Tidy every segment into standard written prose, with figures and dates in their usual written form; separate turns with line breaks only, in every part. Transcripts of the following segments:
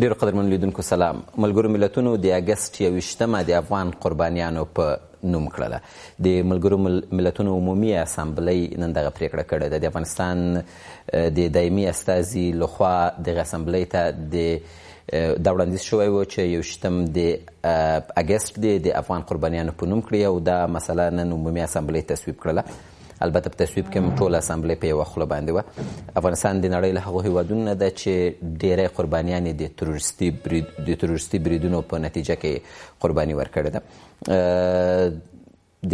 ډیرو قدرمنو لیدونکو سلام. ملګرو ملتونو د اګست 21 د افغان قربانیانو په نوم کړله. د ملګرو ملتونو عمومي اسامبلۍ نن دغه پریکړه کړې ده. د افغانستان د دایمي استازي لخوا دغه اسامبلۍ ته دا وړاندیز شوی و چې 21 د اګست د افغان قربانیانو په نوم کړي او دا مسله نن عمومي اسامبلۍ تصویب کړله. البته په تصویب کې هم ټوله اسامبلۍ په یوه خوله باندې وه. افغانستان د نړۍ له هغو هیوادونو نه ده چې ډیری قربانیان یې د تروریستي بریدونو په نتیجه کې قرباني ورکړې ده. د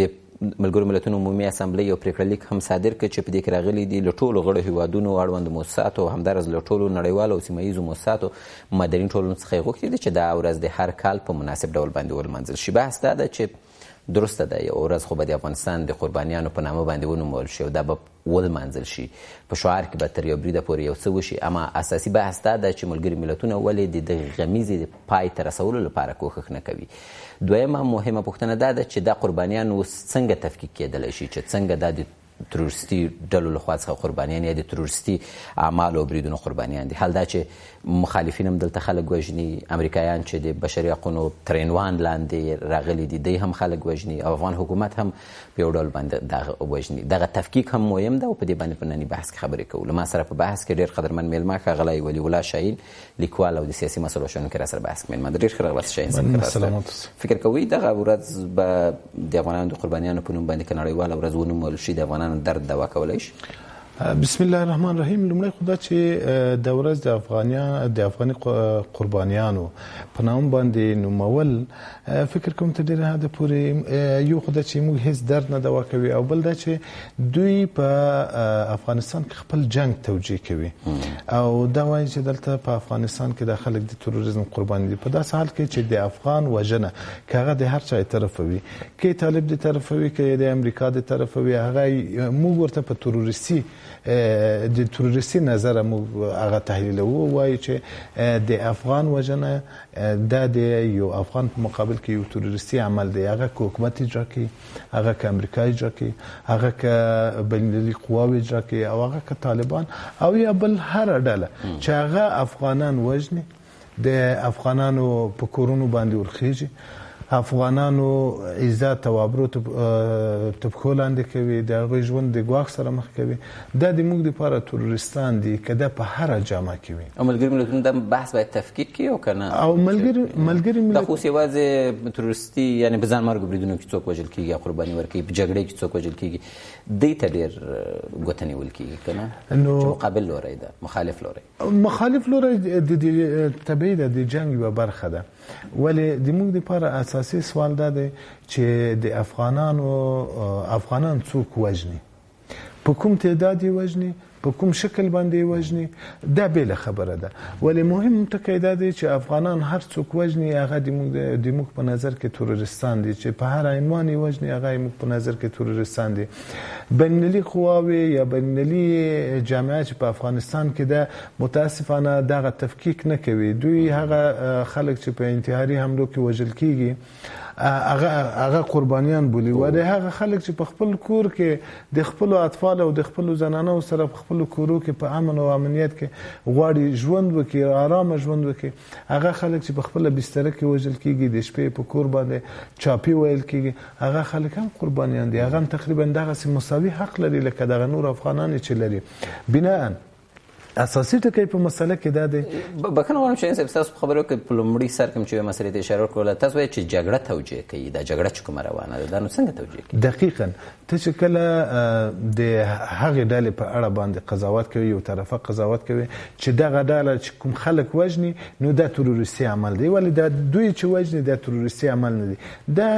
ملګرو ملتونو عمومي اسامبلۍ یو پریکړه لیک هم صادر کړ چې په دې کې راغلي دي له ټولو غړو هیوادونو اړوند موسساتو او همداراز له ټولو نړیوالو او سیمه ییزو موسساتو مدني ټولنو څخه یې غوښتي دي چې دا ورځ د هر کال په مناسب ډول باندې ولمانځل شي. بحث دا ده چې درسته ده یو ورځ خو به د افغانستان د قربانیانو په نامه باندې ونومول شي او دا به ولمانځل شي. په شعار کې به تر یو بریده پورې یو څه وشي، اما اساسي بحث دا ده چې ملګري ملتونه ولې د دغې غمیزې پای ته رسولو لپاره کوښښ نه کوي. دویمه مهمه پوښتنه دا ده چې دا قربانیان اوس څنګه تفکیک کېدلی شي، چې څنګه دا د تروریستي ډلو لخوا څخه قربانیان یا د تروریستي اعمالو او بریدونو قربانیان دي. حال دا چې مخالفین هم دلته خلک وژني، امریکایان چې د بشري حقونو تر عنوان لاندې راغلي دي دوی هم خلک وژني او افغان حکومت هم په یو ډول باندې دغه وژني. دغه تفکیک هم مهم ده او په دې باندې په ننني بحث کې خبرې کوو. له ما سره په بحث کې ډېر قدرمن میلمه ښاغلی ولي الله شاهین، لیکوال او د سیاسي مسلو شنونکی را سره بحث کوي. میلمه ډېر ښه راغلاست شاهین صاحب. فکر کوئ دغه ورځ به د افغانانو د قربانیانو په نوم باندې که نړیواله ورځ ونومول شي د افغانانو درد دوا کولی شي؟
بسم الله الرحمن الرحیم. لومړی خو دا چې د ورځ د افغاني قربانیانو په نام باندې نومول فکر کوم تر ډېره حده پورې یو خو دا چې موږ هیڅ درد نه دوا کوي او بل دا چې دوی په افغانستان کې خپل جنگ توجیه کوي او دا وایي چې دلته په افغانستان کې د خلک د تروریزم قرباني دي. په داسې حال کې چې د افغان وژنه که هغه د هر چا طرفه وي، که طالب د طرفه وي، که د امریکا د طرفه وي، هغه موږ ورته په تروریستي د تروریستي نظر موږ هغه تحلیلوو. وایي چې د افغان وژنه دا د یو افغان په مقابل کې یو تروریستي عمل دی. هغه که حکومت اجرا کوي، هغه که امریکا اجرا کوي، هغه که بین‌المللي قواوې اجرا کوي او هغه که طالبان او یا بل هر ډله چې هغه افغانان وژني، د افغانانو په کورونو باندې ورخیږي، افغانانو عزت او ابرو ته پښو لاندې کوي، د هغوی ژوند د ګواښ سره مخ کوي، دا د موږ دپاره تروریستان دي که دا په هره جامه کې وي.
او ملګري ملتونه دا بحث باید تفکیک کړي او که نه؟
او ملګري
دا خو اوس یوازې تروریستي یعنې په ځان مرګو بریدونو کې څوک وژل کېږي یا قرباني ورکوي، په جګړې کې څوک وژل کېږي، دوی ته ډېر ګوته نیول کېږي که نه؟ چې مقابل لوری ده، مخالف لوری طبیعي ده، د جنګ یوه برخه ده. ولې د موږ دپاره اساسي سوال دا دی چې د افغانان څوک وژني، په کوم تعداد یې وژني، په کوم شکل باندې وژني، دا بیله خبره ده. ولې مهم ټکی دا دی چې افغانان هر څوک وژني هغه د موږ په نظر کې تروریستان دي، چې په هر عنوان یې وژني هغه موږ په نظر کې تروریستان دي. بین‌المللي قواوې یا بین‌المللي جامعه چې په افغانستان کې ده متاسفانه دغه تفکیک نه کوي. دوی هغه خلک چې په انتحاري حملو کې وژل کېږي هغه قربانیان بولي، و د هغه خلک چې په خپل کور کې د خپلو اطفال او د خپلو زنانو سره په خپلو کورو کې په امن او امنیت کې غواړي ژوند وکړي، آرامه ژوند وکړي، هغه خلک چې په خپله بستره کې وژل کېږي، د شپې په کور باندې چاپي ویل کېږي، هغه خلک هم قربانیان دي. هغه هم تقریبا دغسې مساوي حق لري لکه دغه نور افغانان چې لري. بناءً اساسي ټکی په مسله کې دا دی. بخښنه غواړم شاهین صاحب، تاسو په خبرو کې په لومړي سر کې چې یوې مسلې ته اشاره وکړله، تاسو وایئ چې جګړه توجیه کوي. دا جګړه چې کومه روانه ده دا نو څنګه توجیه کوي؟
دقیقاً ته چې کله د هغې ډلې په اړه باندې قضاوت کوي، یو طرفه قضاوت کوي چې دغه ډله چې کوم خلک وژني نو دا تروریستي عمل دی، ولې دا دوی چې وژني دا تروریستي عمل نه دی. دا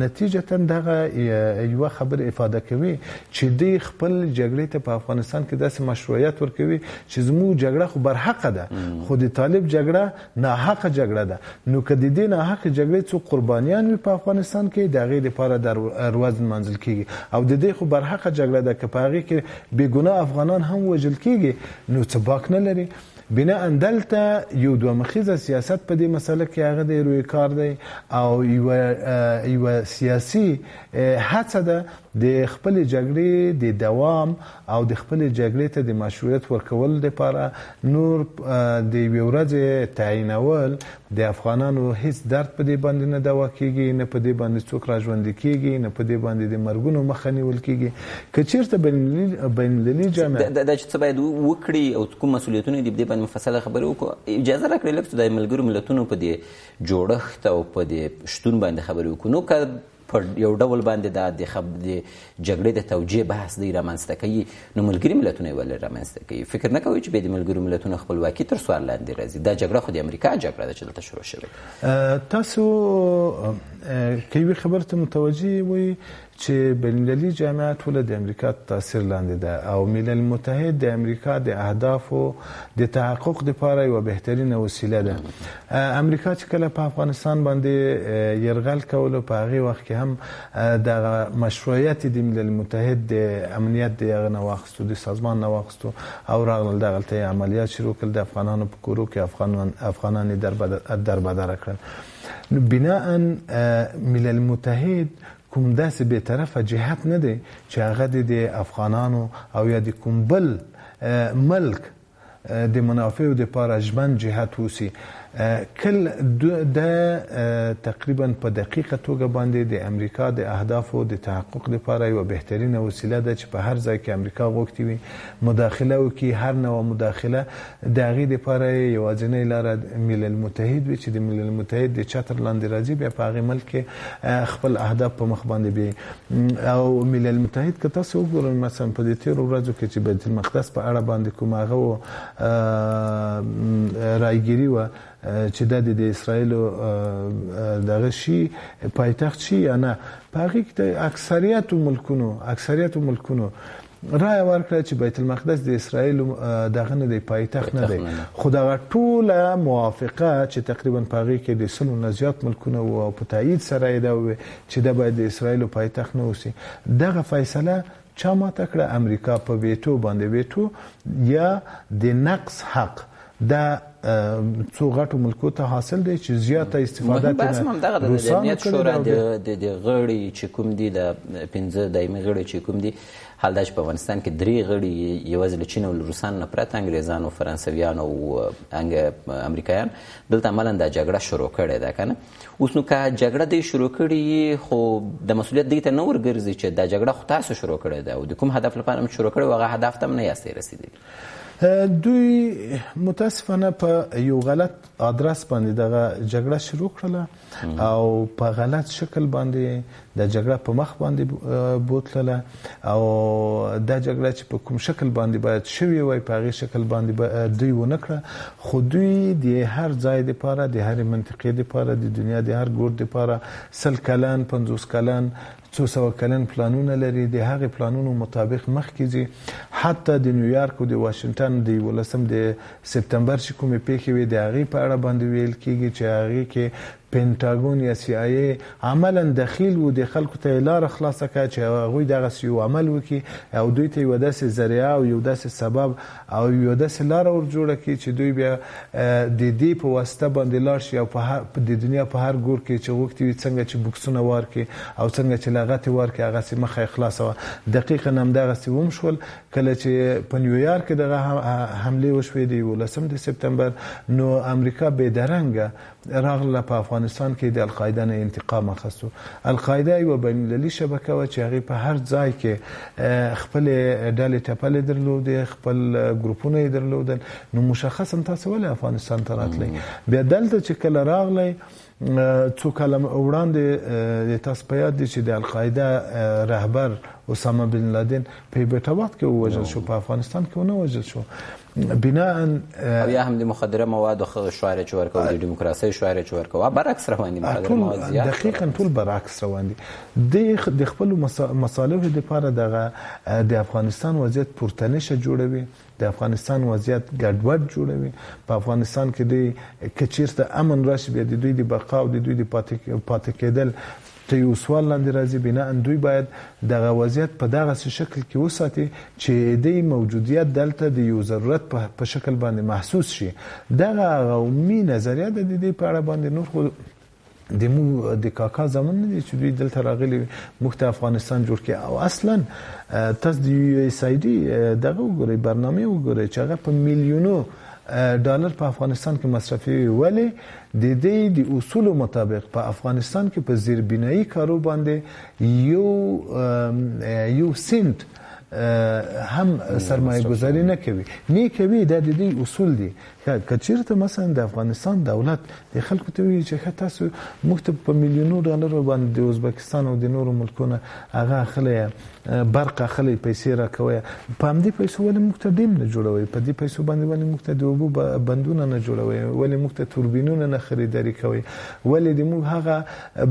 نتیجتا دغه یوه خبر افاده کوي چې دوی خپل جګړې ته په افغانستان کې داسې مشروعیت ورکوي چې زموږ جګړه خو برحقه ده، خو د طالب جګړه ناحقه جګړه ده. نو که د دې ناحقه جګړې څو قربانیان وي په افغانستان کې د هغې دپاره د ورځ نمانځل کېږي، او د دې خو برحقه جګړه ده که په هغې کې بې ګناه افغانان هم وژل کېږي نو څه باک نه لري. بنا دلته یو دوه مخیزه سیاست په دې مسله کې هغه د روی کار دی او یو سیاسي هڅه ده د خپل جګړې د دوام او د خپل جګړې ته د مشروعیت ورکول لپاره نور د یوې ورځې تعینول د افغانانو هیڅ درد په دې باندې نه دوا کیږي، نه په دې باندې څوک راژوندي کیږي، نه په دې باندې د مرګونو مخه نیول کیږي. که چیرته بین‌المللي جامعه
دا چې څه باید وکړي او کوم مسؤلیتونه دي په دې باندې مفصله خبرې وکړو. اجازه راکړئ لږ د ملګرو ملتونو په دې جوړښت او په دې شتون باندې خبرې وکړو. نو که په یو ډول باندې د جګړې د توجیه بحث دی رامنځته کوي، نو ملګري ملتونه یې ولې رامنځته کوي؟ فکر نه کوئ چې بیا د ملګرو ملتونو خپلواکي تر سوال لاندې راځي؟ دا جګړه خو د امریکا جګړه ده چې دلته شروع شوې.
تاسو که یوې خبرې ته متوجه وئ چې بین‌المللي جامعه ټوله د امریکا تاثیر لاندې ده او ملل متحد د امریکا د اهدافو د تحقق لپاره یوه بهترینه وسیله ده. امریکا چې کله په افغانستان باندې یرغل کولو په هغې وخت کې هم د مشروعیت د ملل متحد د امنیت د هغه نه واخیستو، د سازمان نه واخیستو او راغلل دغلته یې عملیات شروع کړل، د افغانانو په کورو کې افغانان یې دربدره کړل. نو بناء ملل متحد کوم داسې بې طرفه جهت نه دی چې هغه د افغانانو او یا د کوم بل ملک د منافعو دپاره ژمن جهت اوسي. کل د تقریبا په دقیقه توګه باندې د امریکا د اهدافو د تحقق لپاره یوه بهترینه وسیله ده چې په هر ځای کې امریکا غوښتې وي مداخله وکړي. هر نوع مداخله د هغې دپاره یوازینۍ لاره ملل متحد وي چې د ملل متحد د چتر لاندې راځي، بیا په هغې ملک کې خپل اهداف په مخ باندې بیایي. او ملل متحد که تاسو وګورئ مثلا په دې تېرو ورځو کې چې بیت المقدس په اړه باندې کوم هغه رایګیري وه چې دا د اسرائیلو دغه شي پایتخت شي یا نه، په هغې کې د اکثریتو ملکونو رایه ورکړه چې بیت المقدس د اسرائیلو دغه نه دی، پایتخت نه دی. خو دغه ټوله موافقه چې تقریبا په هغې کې د 100 نه زیات ملکونه وو او په تایید سره یې دا وویل چې دا باید د اسرائیلو پایتخت نه اوسي. دغه فیصله چا ماته کړه؟ امریکا په ویټو باندې. ویټو یا د نقص حق دا څو غټو ملکو ته حاصل دی چې زیاته استفاده
بس هم دغه د امنیت شورا د غړي چې کوم دي د 15 دایمي غړي چې کوم دي، حال دا چې په افغانستان کې 3 غړي یوازې له چین او روسانو نه پرته انګریزان او فرانسویان او امریکایان دلته عملاً دا جګړه شروع کړې ده که نه. اوس نو که جګړه دی شروع کړي خو د مسؤلیت دې ته نه ورګرځي چې دا جګړه خو تاسو شروع کړې ده او د کوم هدف لپاره هم شروع کړې هغه هدف ته هم نه یاستئ رسېدلي.
دوی متاسفانه په یو غلط آدرس باندې دغه جګړه شروع کړله او په غلط شکل باندې د جګړه په مخ باندې بوتلله او دا جګړه چې په کوم شکل باندې باید شوی وای په هغې شکل باندې دوی ونه کړه. خو دوی د هر ځای دپاره، د هرې منطقې دپاره، د دنیا د هر ګوټ دپاره 100 کلن 50 کلن 200 کلن پلانونه لري. د هغې پلانونو مطابق مخکې ځي. حتی د نیویارک او د واشنګټن د 11 د سپتمبر چې کومې پیښې وې د هغې په اړه باندې ویل کېږي چې هغې کې پینټاګون یا سی آی ای عملا دخیل و، د خلکو ته لاره خلاصه کړه چې هغوی دغسې یو عمل وکړي او دوی ته یوه داسې ذریعه او یو داسې سبب او یوه داسې لاره ور جوړه کړي چې دوی بیا د دې په واسطه باندې لاړ شي او د دنیا په هر ګور کې چې غوښتي وي څنګه چې بوکسونه وارکړي او څنګه چې لغتې وارکړي هغسې مخه یې خلاصه وه. دقیقا همدغسې هم شول. کله چې په نیویارک کې دغه حملې وشوې د 11 د سپتمبر، نو امریکا بېدرنګه راغله په افغانستان کې د القاعده نه انتقام اخیستو. القاعده یوه بین‌المللي شبکه وه چې هغې په هر ځای کې خپلې ډلې ټپلې درلودې، خپل ګروپونه یې درلودل. نو مشخصا تاسو ولې افغانستان ته راتلی؟ بیا دلته چې کله راغلی څو کاله وړاندې تاسو په یاد دي چې د القاعده رهبر اسامه بن لادن په بیټاباد کې ووژل شو، په افغانستان کې ونه وژل شو. بناء
او یا هم د مخدره موادو شعار چې ورکوي، د دیموکراسۍ شعار چې ورکوي، برعکس روان دي. مخدره مواد زیات
دقیقاً ټول برعکس روان دي. د خپل مصالحو لپاره دغه د افغانستان وضعیت پرتنشه جوړوي، د افغانستان وضعیت ګډوډ جوړوي. په افغانستان کې د که چیرته امن راشي بیا د دوی د بقا او د دوی د پاتې کېدل ته یو سوال لاندې راځي بنا دوی باید دغه وضعیت په دغسې شکل کې وساتي چې د موجودیت دلته د یو ضرورت په شکل باندې محسوس شي. دغه عمومي نظریه د دې په اړه باندې نور خو د کاکا زمون نه دي چې دوی دلته راغلي موږ ته افغانستان جوړ کړي. او اصلا تاسو د USAID دغه وګورئ برنامه وګورئ چې هغه په میلیونو ډالر په افغانستان کې مصرفي ولی د دې د اصولو مطابق په افغانستان کې په زیربنایی کارو باندې یو سنت هم سرمایه گذاری نکوي نه کوي. دا د دې اصول دي. که چیرته مثلا د افغانستان دولت د خلکو ته ویل چې تاسو موږ ته په میلیونو ډالر باندې د ازبکستان او د نورو ملکونو هغه خلې برق خلې پیسې راکوي په همدې پیسو ولې موږ ته ډیم نه جوړوي په دې پیسو باندې ولې موږ ته د اوبو بندونه نه جوړوي ولې موږ ته توربینونه نه خریداري کوي ولې د موږ هغه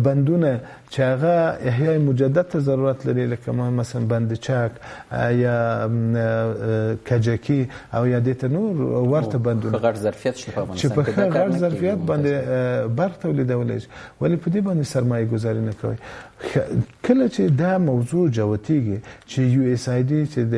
بندونه چې هغه احیای مجدد ته ضرورت لري لکه مثلا بند چک یا کجکی او یا د نور ورته بندونه
غټ ظرفیت شي په افغانستان
کې چې په غټ ظرفیت باندې برق تولیدولای شي ولې په دې باندې سرمایه گذاري نه کوي. کله چې دا موضوع جوتیږي چې USAID چې د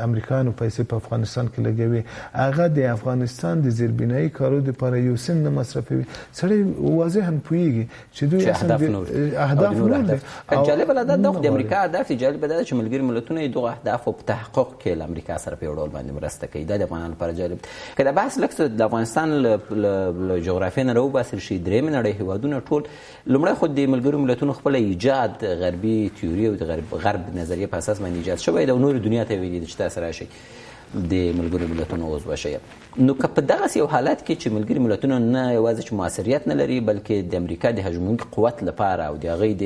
امریکایانو پیسې په افغانستان کې لګوي هغه د افغانستان د زیربنایی کارو لپاره یو سن نه مصرفوي سړی واضحا پوهیږي چې دوی
اهداف نور دي. جالب ده د امریکا اهداف جالب ده چې ملګری ملتونه دغه اهداف په تحقق کې له امریکا سره په ډول باندې مرسته کوي. دا د افغانانو لپاره جالب کله بحث لکه د افغانستان له جغرافیې نه راوباسل شي درېمه نړۍ هیوادونه ټول لومړی خو د ملګرو ملتونو خپل ایجاد غربي تیوري او د غرب نظریه په اساس باندې ایجاد شوی د نور دنیا ته ویلي چې تاسو راشي د ملګرو ملتونو عضو شي. نو که په دغه یو حالت کې چې ملګري ملتونه نه یوازې چې موثریت نه لري بلکې د امریکا د هجموني قوت لپاره او د هغې د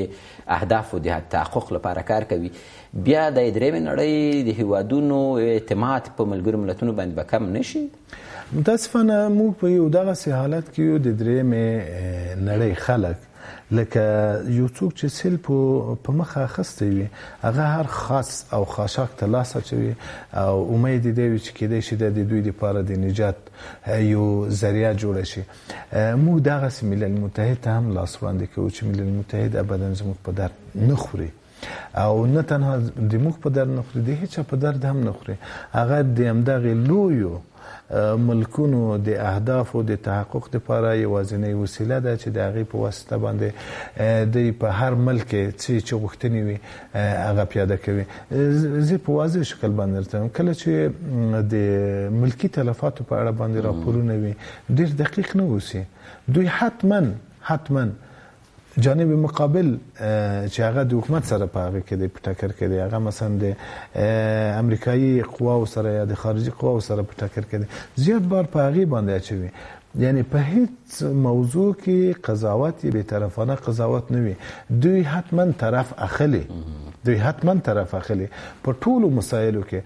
اهدافو د تحقق لپاره کار کوي بیا د درېمې نړۍ د هیوادونو اعتماد په ملګرو ملتونو باندې به کم نشي.
متاسفانه موږ په یو دغسې حالت کې یو د درېمې نړۍ خلک لکه یو څوک چې سیل په مخه اخیستی وي هغه هر خاص او خاشاک ته لاس اچوي او امید دی وي چې کېدای شي د دوی لپاره د نجات یو ذریعه جوړه شي. موږ دغسې ملل متحد ته هم لاس وړاندې کوو چې ملل متحد ابدا زموږ په درد نه خوري او نه تنها د موږ په درد نه خوري د هیچا په درد هم نه خوري. هغه د همدغې لویو ملکونو د اهدافو د تحقق لپاره یوازینۍ وسیله ده چې د هغې په واسطه باندې دوی په هر ملک کې چې غوښتنې وي هغه پیاده کوي. زه په واضح شکل باندې درته کله چې د ملکي تلفاتو په اړه باندې راپورونه وي ډېر دقیق نه اوسي دوی حتما جانب مقابل چې هغه د حکومت سره په هغه کې د ټکر کې دی هغه مثلا د امریکایي قواو سره یا د خارجي قواو سره په ټکر کې دی زیات بار په هغه باندې اچوي. یعنی په هیڅ موضوع کې قضاوت به طرفانه قضاوت نه وي دوی حتما طرف اخلي په ټولو مسایلو کې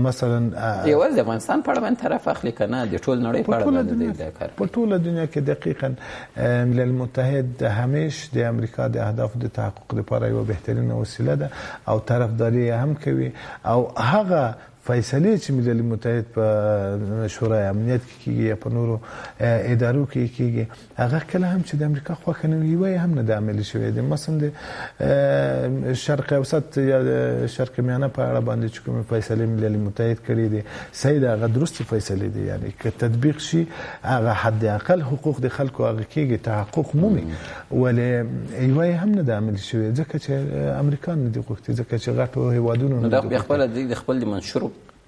مثلا
یوازې د افغانستان په اړه باندې طرف اخلي کنه د ټول نړۍ په اړه باندې د کار
په ټوله دنیا کې دقیقاً ملل متحد همیشه د امریکا د اهدافو د تحقق لپاره یو بهترینه وسیله ده او طرفداري هم کوي او هغه فیصله چې ملل متحد په شورای امنیت کې کیږي یا په نورو ادارو کې کیږي هغه کله هم چې د امریکا خواخه نه وي هم نه د عملي شوی دی. مثلا د شرق اوسط یا شرق میانه په اړه باندې چې کوم فیصله ملل متحد کړی دی صحیح ده هغه درسته فیصله دی یعنی که تطبیق شي هغه حد اقل حقوق د خلکو هغه کېږي تحقق مومي ولې ایوای هم نه د عملي شوی ځکه چې امریکا نه دی غوښتي ځکه چې غټو هیوادونو نه
د خپل د منشور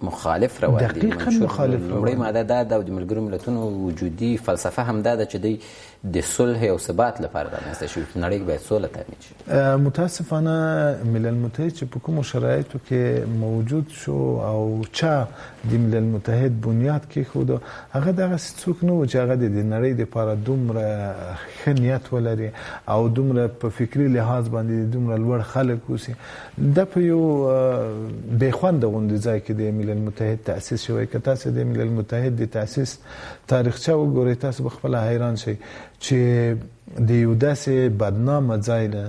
مخالف روان دي.
دقیقاً مخالف
لومړی ماده دا د ملګرو ملتونو وجودي فلسفه هم دا ده چې دوی د صلح او ثبات لپاره رامنځته شوي نړۍ کې باید سوله تامین شي.
متاسفانه ملل متحد چې په کومو شرایطو کې موجود شو او چا د ملل متحد بنیاد کېښود هغه دغسې څوک نه و چې هغه د نړۍ دپاره دومره ښه نیت ولري او دومره په فکري لحاظ باندې دومره لوړ خلک اوسي. دا په یو بېخونده غوندې ځای کې د ملل متحد تأسیس شوی که تاسو د ملل متحد د تأسیس تاریخچه وګورئ تاسو به خپله حیران شئ چې د یو داسې بدنامه ځای نه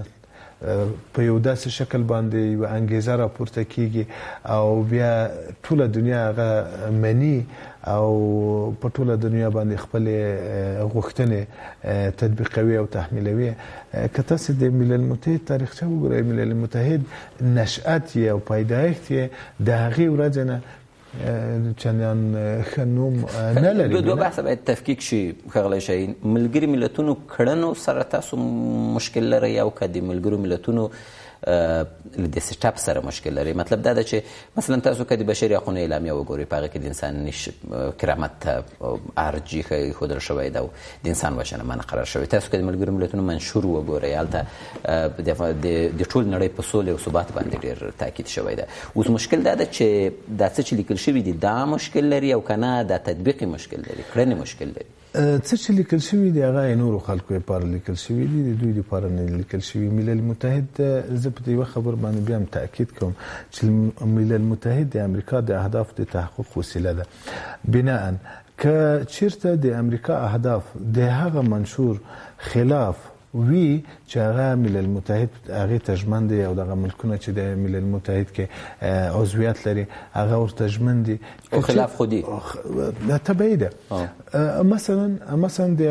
په یو داسې شکل باندې یو انګیزه راپورته کیږي او بیا ټوله دنیا هغه مني او په ټوله دنیا باندې خپل غوښتنې تطبیقوي او تحمیلوي. که تاسو د ملل متحد تاریخچه وګورئ، ملل متحد نشأت او پیدایښت د هغې ورځې نه چندان ښه نوم نه لري.
دوه بحثه باید تفکیک شي. ښاغلی شاهین، ملګري ملتونو کړنو سره تاسو مشکل لرئ او که د ملګرو ملتونو د سیټ اپ سره مشکل لري؟ مطلب دا ده چې مثلا تاسو که د بشري حقونو اعلامیه وګورئ، په هغه کې د انساني کرامت ته ارجح ایښودل شوی ده او د انسان وژنه منع قرار شوی. تاسو که د ملګرو ملتونو منشور وګورئ، هلته د ټول نړۍ په سولې او ثبات باندې ډېر تاکید شوی ده. اوس مشکل دا ده چې دا څه چې لیکل شوي دي دا مشکل لري او که نه دا تطبیقي مشکل لري، کړنې مشکل لري.
څه چې لیکل شوي دي هغه نورو خلکو لپاره لیکل شوي دي، د دوی لپاره نه لیکل شوي. ملل متحد زه په دې یوه خبر باندې بیا هم تاکید کوم چې ملل متحد د امریکا د اهدافو د تحقق وسیله ده. بناء که چیرته د امریکا اهداف د هغه منشور خلاف وی چې هغه ملل متحد هغه تجمن دي او دغه ملکونه چې د ملل متحد کې عضویت لري هغه ورته تجمن دي
او خلاف خودي
طبيعي ده. مثلا د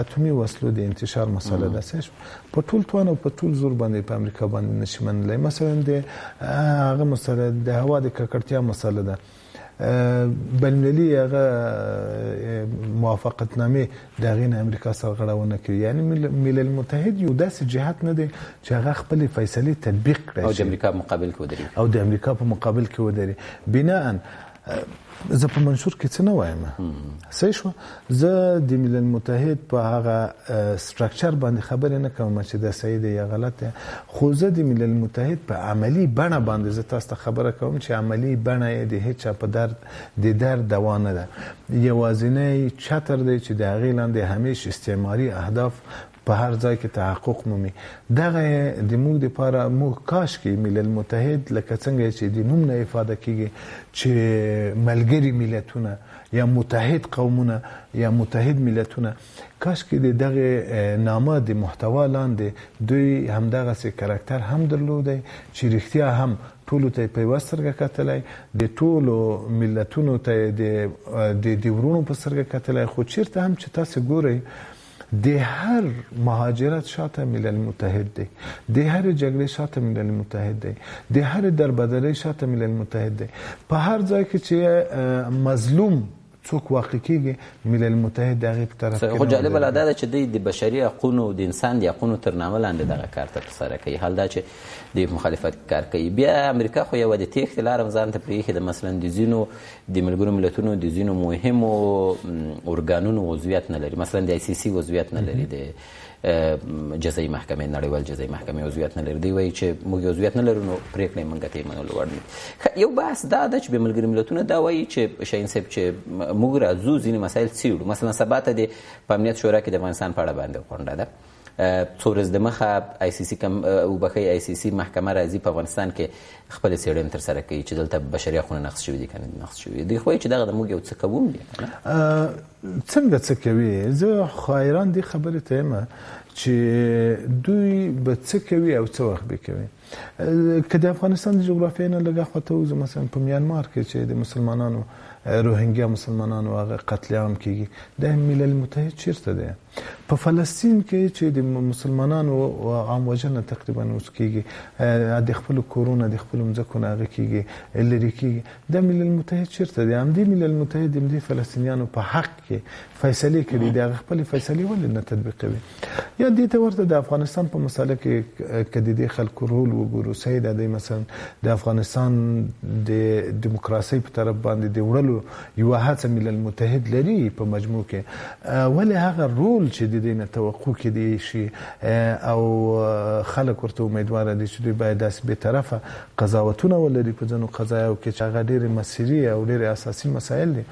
اتومي وسلو د انتشار مسله ده چې په ټول توان او په ټول زور باندې په امریکا باندې نشي منلای. مثلا د هغه مسله د هوا د ککړتیا مسله ده، بین‌المللي هغه موافقتنامه د هغې نه امریکا سره غړونه کوي. یعنی ملل متحد یو داسې جهت نه دی چې هغه خپلې فیصلې تطبیق کړي
او د امریکا په مقابل کې ودرېږي
او د امریکا په مقابل کې ودرېږي. بناء زه په منشور کې څه نه وایم، صحیح شو. زه د ملل متحد په هغه سټرکچر باندې خبرې نه کوم چې دا صحیح دی یا غلط دی، خو زه د ملل متحد په عملی بڼه باندې زه تاسو ته خبره کوم چې عملی بڼه یې د هیڅ په درد دوا نه ده. یوازینی چتر دی چې د هغې لاندې همیش استعماري اهداف په هر ځای کې تحقق مومي. دغه د موږ لپاره موږ کاش کې ملل متحد لکه څنګه چې د نوم نه افاده کیږي چې ملګري ملتونه یا متحد قومونه یا متحد ملتونه، کاش کې دغه نامه د محتوا لاندې دوی همدغه سي کاراکتر هم درلودي چې رښتیا هم ټولو ته په یوه سترګه کتلی، د ټولو ملتونو ته د ورونو په سترګه کتلی. خو چیرته هم چې تاسو ګورئ د هر مهاجرت شاته ملل متحد دی، د هر جګړې شاته ملل متحد دی، د هر دربدرۍ شاته ملل متحد دی. په هر ځای کې چې مظلوم څوک واقع کیږي ملل متحد دغه په طرف کې.
خو جالبه لا ده چې د بشري حقوقو د انسان د حقوقو تر نامه لاندې دغه کار ترسره کوي. حال دا چې د مخالفت کار کوي. بیا امریکا خو یو د تېښتې لاره هم ځان ته پرېښې ده. مثلا د ځینو د ملګرو ملتونو د ځینو مهمو ارګانونو عضویت نه لري. مثلا د ICC عضویت نه لري، د جزایي محکمې نړیوال جزایي محکمې عضویت نه لري. دوی وایي چې موږ عضویت نه لرو نو پرېکړه یې موږ ته یې منلو وړ نه. یو بحث دا ده چې به ملګري ملتونه دا وایي چې شاهین صاحب چې موږ راځو ځینې مسایل څېړو. مثلا سبا ته د په امنیت شورا کې د افغانستان په اړه باندې غونډه ده. څو ورځې دمخه ICC محکمه راځي په افغانستان کې خپل څېړنې ترسره کوي چې دلته بشري حقونه نقض شوي دي که نه نقض شوي دي. خو وایي چې دغه د موږ یو څه کوم دي
څنګه څه کوي. زه خو حیران دې خبرې ته یم چې دوی به څه کوي او څه وخت به کوي. که د افغانستان د جغرافیې نه لږ اخواته وځو، مثلا په میانمار کې چې د مسلمانانو روهینګیا مسلمانانو هغه قتل عام کیږي، د ملل متحد چیرته دی؟ په فلسطین کې چې د مسلمانانو عام وژنه تقریبا اوس کیږي، د خپل کورونه د خپل ځمکو نه هغه کیږي لري کیږي، د ملل متحد چیرته دی؟ همدې ملل متحد د فلسطینیانو په حق کې فیصله کړي، د خپل فیصله ولې نه تطبیقوي؟ یا دې ته ورته د افغانستان په مسله کې کدي د خلکو رول وګورو، سید دی مثلا د افغانستان د دیموکراسي په طرف باندې د وړلو یو هڅه ملل متحد لري په مجموع کې، ولې هغه رول چې د دې نه توقع کېدی شي او خلک ورته امیدواره دي چې دوی باید داسې بې طرفه قضاوتونه ولري په ځینو قضایاو کې چې هغه ډېرې مسیري او ډېرې اساسي مسایل دي.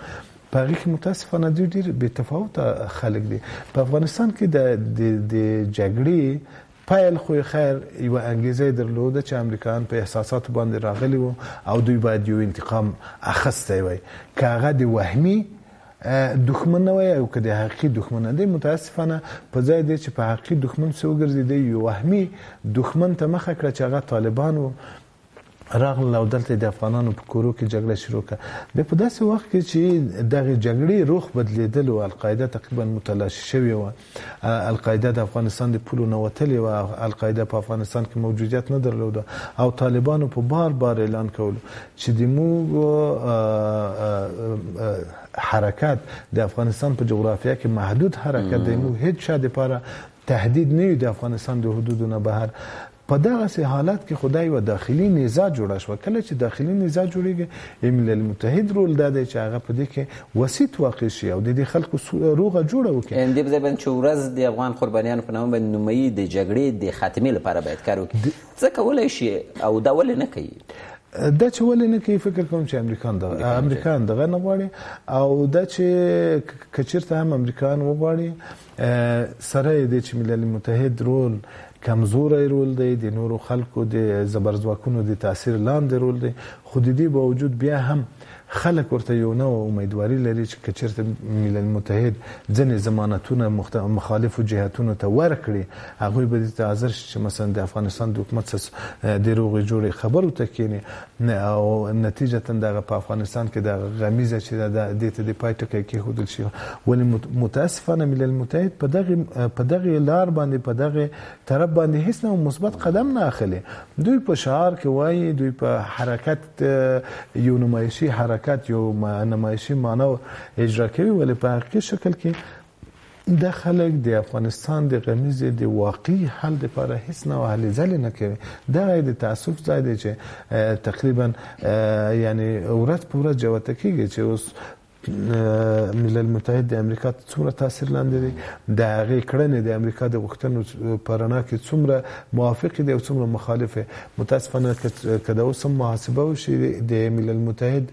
په هغې کې متاسفانه دوی ډېر بې تفاوته خلک دي. په افغانستان کې د جګړې پایل خو خیر یو انګیزه درلوده چې امریکایان په احساساتو باندې راغلي وو او دوی باید یو انتقام اخیستی وای، که هغه د وهمي دښمن نه وای او که د حقیقي دښمن نه دی، متاسفانه په ځای دی چې په حقیقي دښمن څه وګرځېدی، یو وهمي دښمن ته مخه کړه چې هغه طالبان وو، راغلل او دلته د افغانانو په کورو کې جګړه شروع کړه. بیا په داسې وخت کې چې دغه جګړې روح بدلېدل او القاعده تقریبا متلاشي شوې وه، القاعده د افغانستان د پولو نه وتلې وه، القاعده په افغانستان کې موجودیت نه درلوده او طالبانو په بار بار اعلان کولو چې د موږ حرکت د افغانستان په جغرافیه کې محدود حرکت دی، موږ هیڅ چا دپاره تهدید نه یو د افغانستان د حدودو نه بهر. په دغسې حالات کې خدای و داخلي نزاع جوړه شوه. کله چې داخلي نزاع جوړېږي، ملل متحد رول دا دی چې هغه په دې کې وسیط واقع شي او د دې خلکو روغه جوړه وکړي.
دې په ځای باندې چې ورځ د افغان قربانیانو په نامه باندې نوموي د جګړې د خاتمې لپاره باید کار وکړي، څه کولی شي او دا ولې نه کوي؟
دا چې ولې نه کوي، فکر کوم چې امریکایان دغه نه غواړي او دا چې که چېرته هم امریکایان وغواړي، سره یې دی چې ملل متحد رول کمزوری رول دی، د نورو خلکو د زبرځواکونو د تاثیر لاندې رول دی، خو د دې باوجود بیا هم خلک ورته یو نوع امیدواري لري چې که چېرته ملل متحد ځینې ضمانتونه مخالفو جهتونو ته ورکړي، هغوی به دې ته حاضر شي چې مثلا د افغانستان د حکومت څخه د روغې جوړې خبرو ته کښېني او نتیجتا دغه په افغانستان کې دغه غمیزه چې دې ته د پای ټکی کېښودل شي. ولې متاسفانه ملل متحد په دغې لار باندې، په دغې طرف باندې هیڅ نوع مثبت قدم نه اخلي. دوی په شعار کې وایي، دوی په حرکت یو نمایشي حرکت یو نمایشي معنا اجرا کوي، ولې په حقیقي شکل کې د خلک د افغانستان د غمیزې د واقعي حل لپاره هیڅ نوع هلې ځلې نه کوي. دغه د تاسف ځای دی چې تقریبا یعنی ورځ په ورځ جوته کېږي چې اوس ملل متحد د امریکا څومره تاثیر لاندې دی، د هغې کړنې د امریکا د غوښتنو په رڼا کې څومره موافق دي او څومره مخالف. متاسفانه که د اوس هم محاسبه وشي، د ملل متحد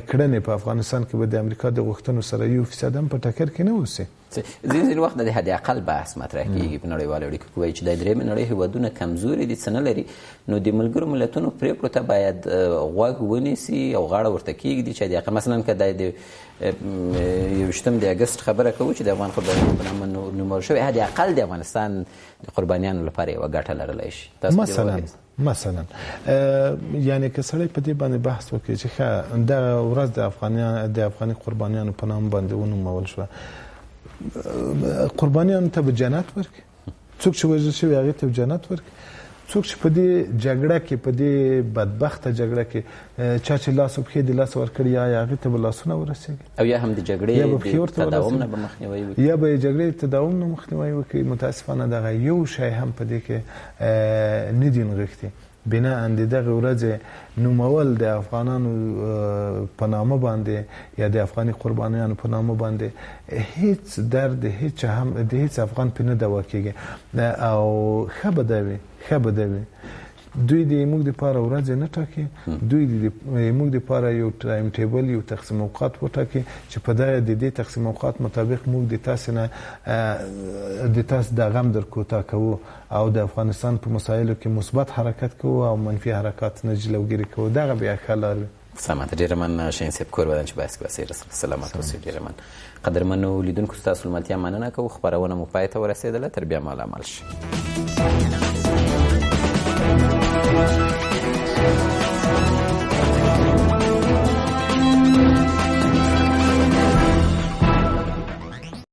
کړنې په افغانستان کې به د امریکا د غوښتنو سره 1% هم په ټکر کې نه اوسي.
ځینې وخت د حد اقل بحث مطرح کېږي په نړیوالو اړیکو کې، وایي چې د درېیمې نړۍ هېوادونه کمزوري دي، څه نه لري، نو د ملګرو ملتونو پرېکړو ته باید غوږ ونیسي او غاړه ورته کېږدي چې حد اقل مثلا که د 21 د اګست خبره کوو چې د افغان قربانیانو په نامه نومول شوی، حد اقل د افغانستان د قربانیانو لپاره یوه ګټه لرلی شي.
مثلا یعنی که سړی په دې باندې بحث وکړي چې ښه دغه ورځ د افغاني قربانیانو په نام باندې ونومول شوه، قربانیانو ته به جنت ورکړي، څوک چې وژل شوي هغې ته به جنت ورکړي، څوک چې په دې جګړه کې، په دې بدبخته جګړه کې چا چې لاس او پښې د لاسه ورکړي، یا هغې ته به لاسونه ورسېږي
او یا هم د جګړې د تداوم نه به مخنیوی وکړي،
یا به جګړې د تداوم نه مخنیوی وکړي. متاسفانه دغه یو شی هم په دې کې نه دي نغښتي. بنا د دغه ورځې نومول د افغانانو په نامه باندې یا د افغاني قربانیانو په نامه باندې هیڅ درد د هیڅ افغان په نه دوا کېږي او ښه به ده وي دوی د موږ لپاره ورځ نه ټاکي، دوی د موږ لپاره یو ټایم ټیبل، یو تقسیم اوقات وټاکي چې په دې تقسیم اوقات مطابق موږ د تاسو د غم در کوتاه کوو او د افغانستان په مسایلو کې مثبت حرکت کوو او منفي حرکات نه جلوګیري کوو. دغه بیا ښه لار وي.
سلامت. ډېره مننه شاهین صاحب، کور بدن چې بحث کې وسې سلامت اوسئ. ډېره مننه قدرمنو لیدونکو، ستاسو لملتیا مننه کوو. خپرونه مو پای ته ورسېدله، تر بیا مالامال شئ.